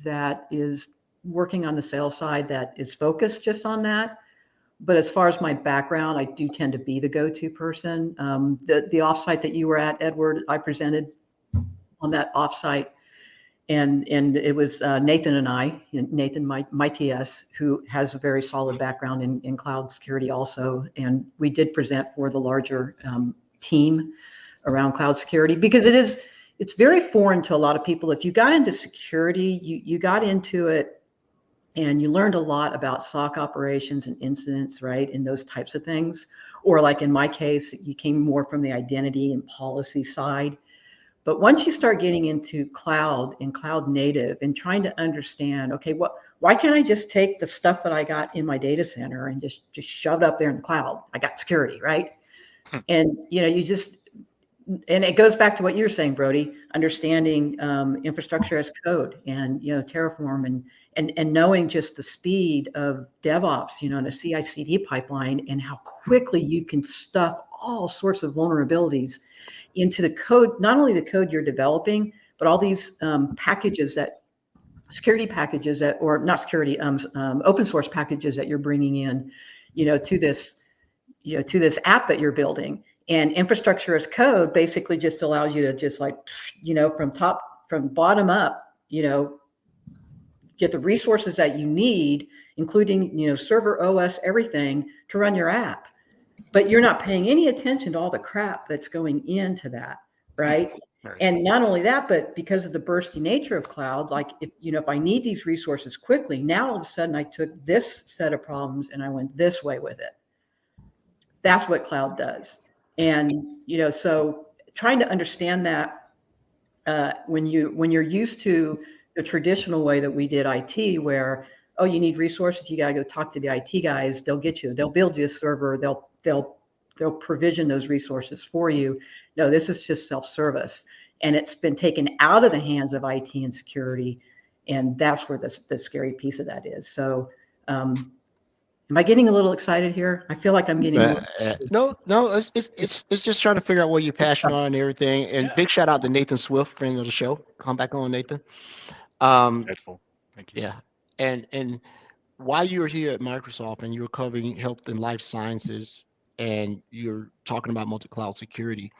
that is working on the sales side that is focused just on that. But as far as my background, I do tend to be the go-to person. The offsite that you were at, Edward, I presented on that offsite, and it was Nathan and I, Nathan, my TS, who has a very solid background in cloud security also, and we did present for the larger team around cloud security because it's very foreign to a lot of people. If you got into security, you got into it and you learned a lot about SOC operations and incidents, right? And those types of things. Or like in my case, you came more from the identity and policy side. But once you start getting into cloud and cloud native and trying to understand, okay, why can't I just take the stuff that I got in my data center and just shove it up there in the cloud? I got security, right? And, and it goes back to what you're saying, Brody, understanding infrastructure as code and, Terraform and knowing just the speed of DevOps, and a CI/CD pipeline and how quickly you can stuff all sorts of vulnerabilities into the code, not only the code you're developing, but all these packages security packages that, or not security, open source packages that you're bringing in, to this app that you're building. And infrastructure as code basically just allows you to just from bottom up, get the resources that you need, including, server, OS, everything to run your app. But you're not paying any attention to all the crap that's going into that, right? And not only that, but because of the bursty nature of cloud, like if I need these resources quickly, now all of a sudden I took this set of problems and I went this way with it. That's what cloud does. And, so trying to understand that when you're used to the traditional way that we did IT, where, oh, you need resources, you got to go talk to the IT guys. They'll get you, they'll build you a server. They'll provision those resources for you. No, this is just self-service. And it's been taken out of the hands of IT and security. And that's where the scary piece of that is. So, am I getting a little excited here? I feel like I'm getting. No. It's just trying to figure out what your passion are and everything. And big shout out to Nathan Swift, friend of the show. Come back on, Nathan. Insightful. Thank you. Yeah, and while you're here at Microsoft and you're covering health and life sciences, and you're talking about multi-cloud security,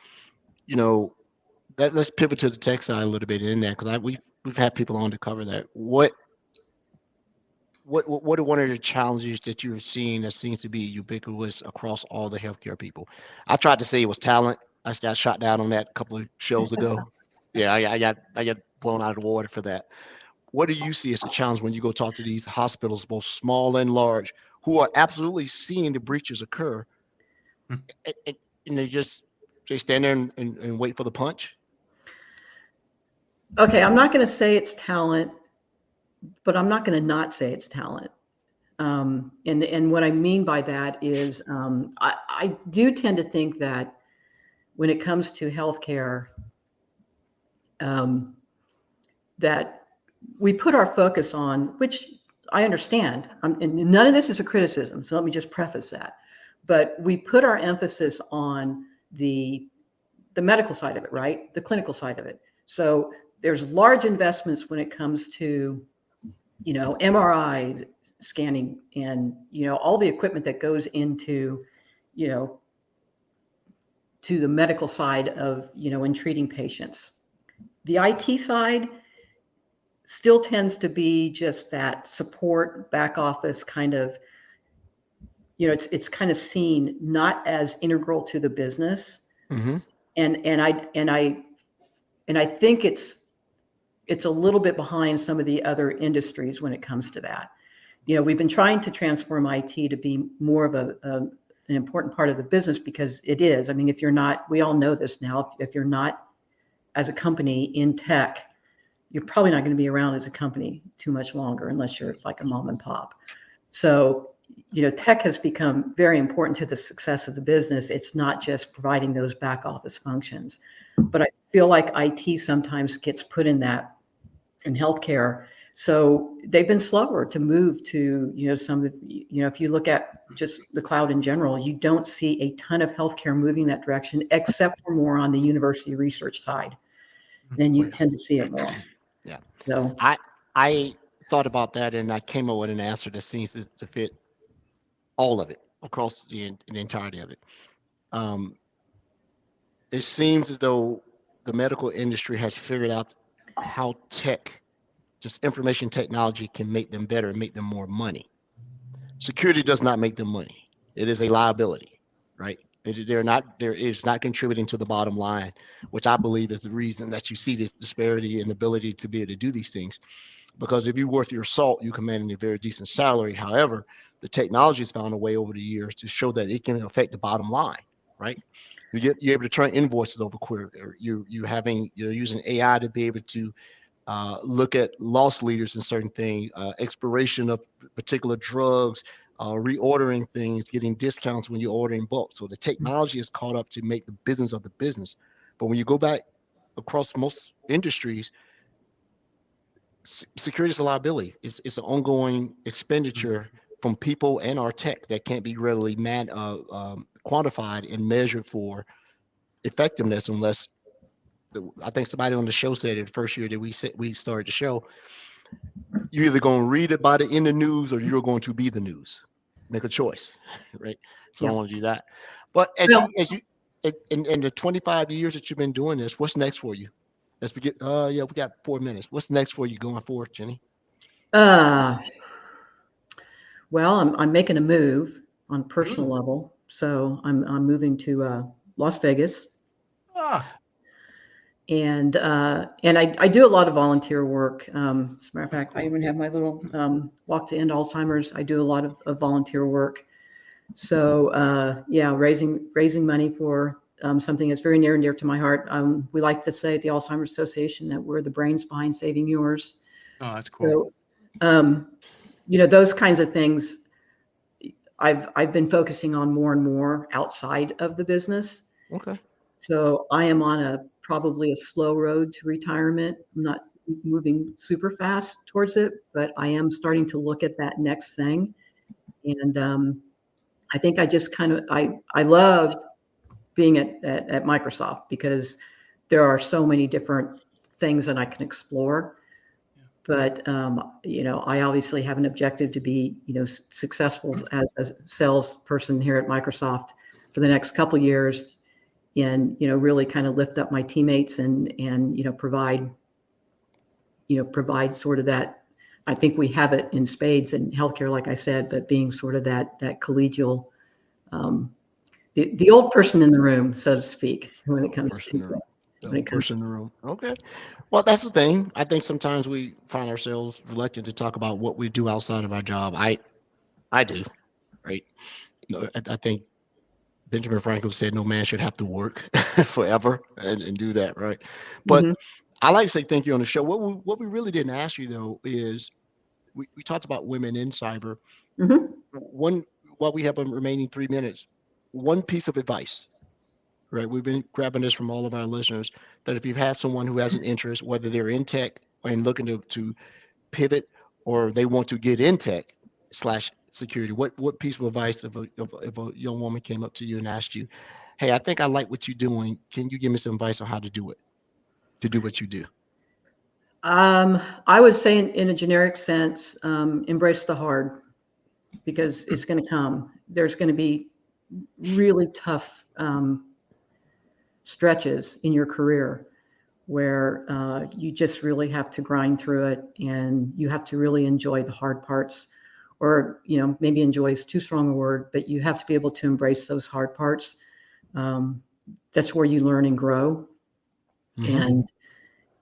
let's pivot to the tech side a little bit in that, because we've had people on to cover that. What are one of the challenges that you're seeing that seems to be ubiquitous across all the healthcare people? I tried to say it was talent. I got shot down on that a couple of shows ago. Yeah, I got blown out of the water for that. What do you see as a challenge when you go talk to these hospitals, both small and large, who are absolutely seeing the breaches occur, and they stand there and wait for the punch? Okay, I'm not going to say it's talent, but I'm not going to not say it's talent. And what I mean by that is I do tend to think that when it comes to healthcare, that we put our focus on, which I understand, and none of this is a criticism, so let me just preface that. But we put our emphasis on the medical side of it, right? The clinical side of it. So there's large investments when it comes to, MRI scanning and, all the equipment that goes into, to the medical side of, in treating patients. The IT side still tends to be just that support, back office kind of, it's kind of seen not as integral to the business. Mm-hmm. And I think it's a little bit behind some of the other industries when it comes to that. We've been trying to transform IT to be more of an important part of the business, because it is. I mean, if you're not, we all know this now, if you're not as a company in tech, you're probably not going to be around as a company too much longer, unless you're like a mom and pop. So, tech has become very important to the success of the business. It's not just providing those back office functions, but I feel like IT sometimes gets put in healthcare. So they've been slower to move to, some of the, if you look at just the cloud in general, you don't see a ton of healthcare moving that direction, except for more on the university research side. Then you tend to see it more. Yeah. So I thought about that, and I came up with an answer that seems to fit all of it across the entirety of it. It seems as though the medical industry has figured out how just information technology can make them better and make them more money. Security does not make them money. It is a liability, right? There is not contributing to the bottom line, which I believe is the reason that you see this disparity in ability to be able to do these things. Because if you're worth your salt, you command a very decent salary. However, the technology has found a way over the years to show that it can affect the bottom line, right? You're able to turn invoices over quicker. You're using AI to be able to look at loss leaders in certain things, expiration of particular drugs, reordering things, getting discounts when you're ordering bulk. So the technology is caught up to make the business of the business. But when you go back across most industries, security is a liability. It's an ongoing expenditure from people and our tech that can't be readily quantified and measured for effectiveness unless I think somebody on the show said it the first year that we started the show. You're either going to read about it in the news or you're going to be the news. Make a choice, right? So I want to do that. But as you in the 25 years that you've been doing this, what's next for you? Let's begin. We got 4 minutes. What's next for you going forward, Ginny? Well, I'm making a move on a personal level. So I'm moving to Las Vegas. And I do a lot of volunteer work. As a matter of fact, I even have my little walk to end Alzheimer's. I do a lot of volunteer work. So raising money for something that's very near and dear to my heart. We like to say at the Alzheimer's Association that we're the brains behind saving yours. Oh, that's cool. So, those kinds of things I've been focusing on more and more outside of the business. Okay. So I am on probably a slow road to retirement. I'm not moving super fast towards it, but I am starting to look at that next thing. And I think I just I love being at Microsoft because there are so many different things that I can explore. But, I obviously have an objective to be, successful as a salesperson here at Microsoft for the next couple of years and, really kind of lift up my teammates and provide sort of that. I think we have it in spades in healthcare, like I said, but being sort of that collegial, the old person in the room, so to speak, when it comes to the person in the room. Okay. Well, that's the thing. I think sometimes we find ourselves reluctant to talk about what we do outside of our job. I do, right? I think Benjamin Franklin said no man should have to work forever and do that, right? But I like to say thank you on the show. What we really didn't ask you though is we talked about women in cyber. While we have a remaining 3 minutes, one piece of advice. Right, we've been grabbing this from all of our listeners that if you've had someone who has an interest, whether they're in tech and looking to pivot or they want to get in tech / security, what piece of advice if a young woman came up to you and asked you, hey, I think I like what you're doing. Can you give me some advice on how to do what you do? I would say in a generic sense, embrace the hard, because it's going to come. There's going to be really tough stretches in your career where you just really have to grind through it, and you have to really enjoy the hard parts, or, maybe enjoy is too strong a word, but you have to be able to embrace those hard parts. That's where you learn and grow. Mm-hmm.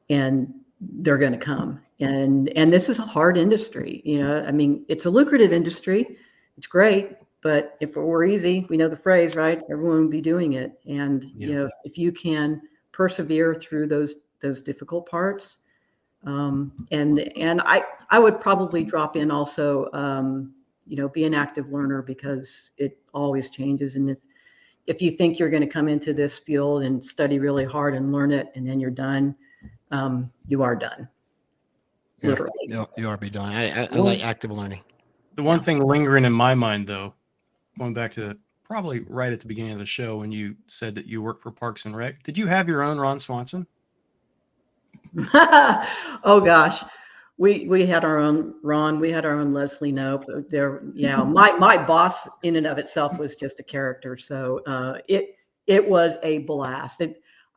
And they're going to come. And this is a hard industry. It's a lucrative industry. It's great. But if it were easy, we know the phrase, right? Everyone would be doing it. And, if you can persevere through those difficult parts. And I would probably drop in also, be an active learner, because it always changes. And if you think you're going to come into this field and study really hard and learn it, and then you're done, you are done. Literally. You are be done. I like active learning. The one thing lingering in my mind, though, going back to probably right at the beginning of the show when you said that you work for Parks and Rec, did you have your own Ron Swanson? Oh gosh, we had our own Ron. We had our own Leslie Knope. My boss in and of itself was just a character. So it was a blast.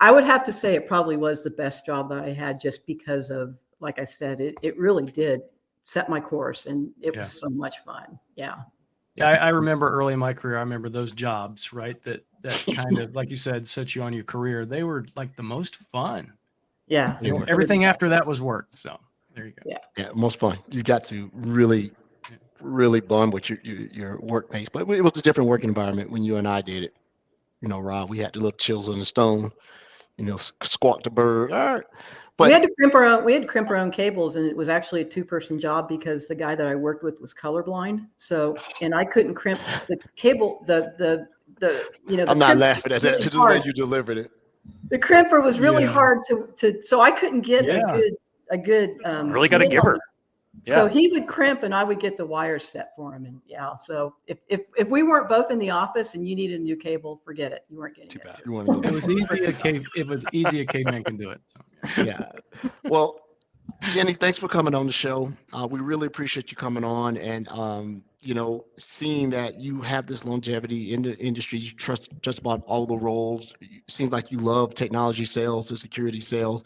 I would have to say it probably was the best job that I had, just because of, like I said, it really did set my course, and it was so much fun. Yeah. Yeah, I remember early in my career, I remember those jobs, right? That kind of, like you said, set you on your career. They were like the most fun. Yeah. Everything after that was work. So there you go. Yeah, most fun. You got to really bond with your workmates. But it was a different work environment when you and I did it. Rob, we had the little chills on the stone, squawk the bird. All right. But we had to crimp our own cables, and it was actually a 2-person job, because the guy that I worked with was colorblind. So, and I couldn't crimp the cable, I'm not laughing at that. It's just the way you delivered it. The crimper was really hard to, so I couldn't get a good really got to give her. Yeah. So he would crimp and I would get the wires set for him. And so if we weren't both in the office and you needed a new cable, forget it. You weren't getting Too bad. It was easy a caveman can do it. So, yeah. Well, Ginny, thanks for coming on the show. We really appreciate you coming on, and seeing that you have this longevity in the industry. You trust just about all the roles. It seems like you love technology sales and security sales.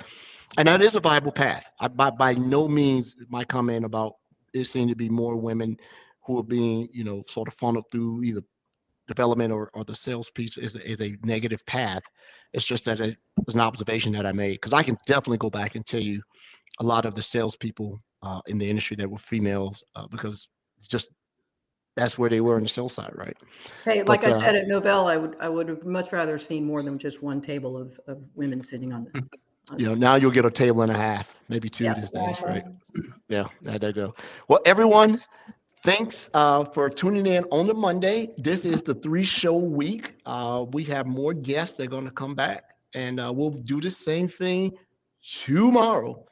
And that is a viable path. By no means my comment about it seeming to be more women who are being, sort of funneled through either development or the sales piece is a negative path. It's just that it's an observation that I made, because I can definitely go back and tell you a lot of the salespeople in the industry that were females, because just that's where they were on the sales side, right? Hey, like I said at Novell, I would have much rather seen more than just one table of women sitting on the. Now you'll get a table and a half, maybe two these days, right? Yeah, there you go. Well, everyone, thanks for tuning in on the Monday. This is the 3-show week. We have more guests that are going to come back, and we'll do the same thing tomorrow.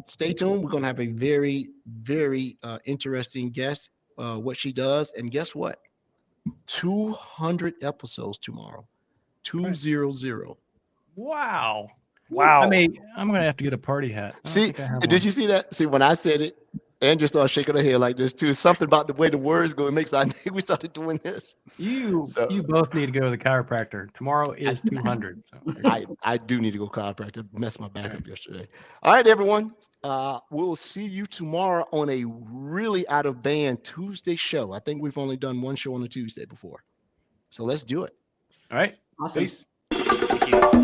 Stay tuned. We're going to have a very, very interesting guest, what she does. And guess what? 200 episodes tomorrow. 200. Wow. Wow. I'm going to have to get a party hat. See, did you see that? See, when I said it, Andrew started shaking her head like this too. Something about the way the words go, it makes I think we started doing this. You both need to go to the chiropractor. Tomorrow is 200. So. I do need to go chiropractor. Messed my back up yesterday. All right, everyone. We'll see you tomorrow on a really out of band Tuesday show. I think we've only done one show on a Tuesday before. So let's do it. All right. Awesome. Peace. Thank you.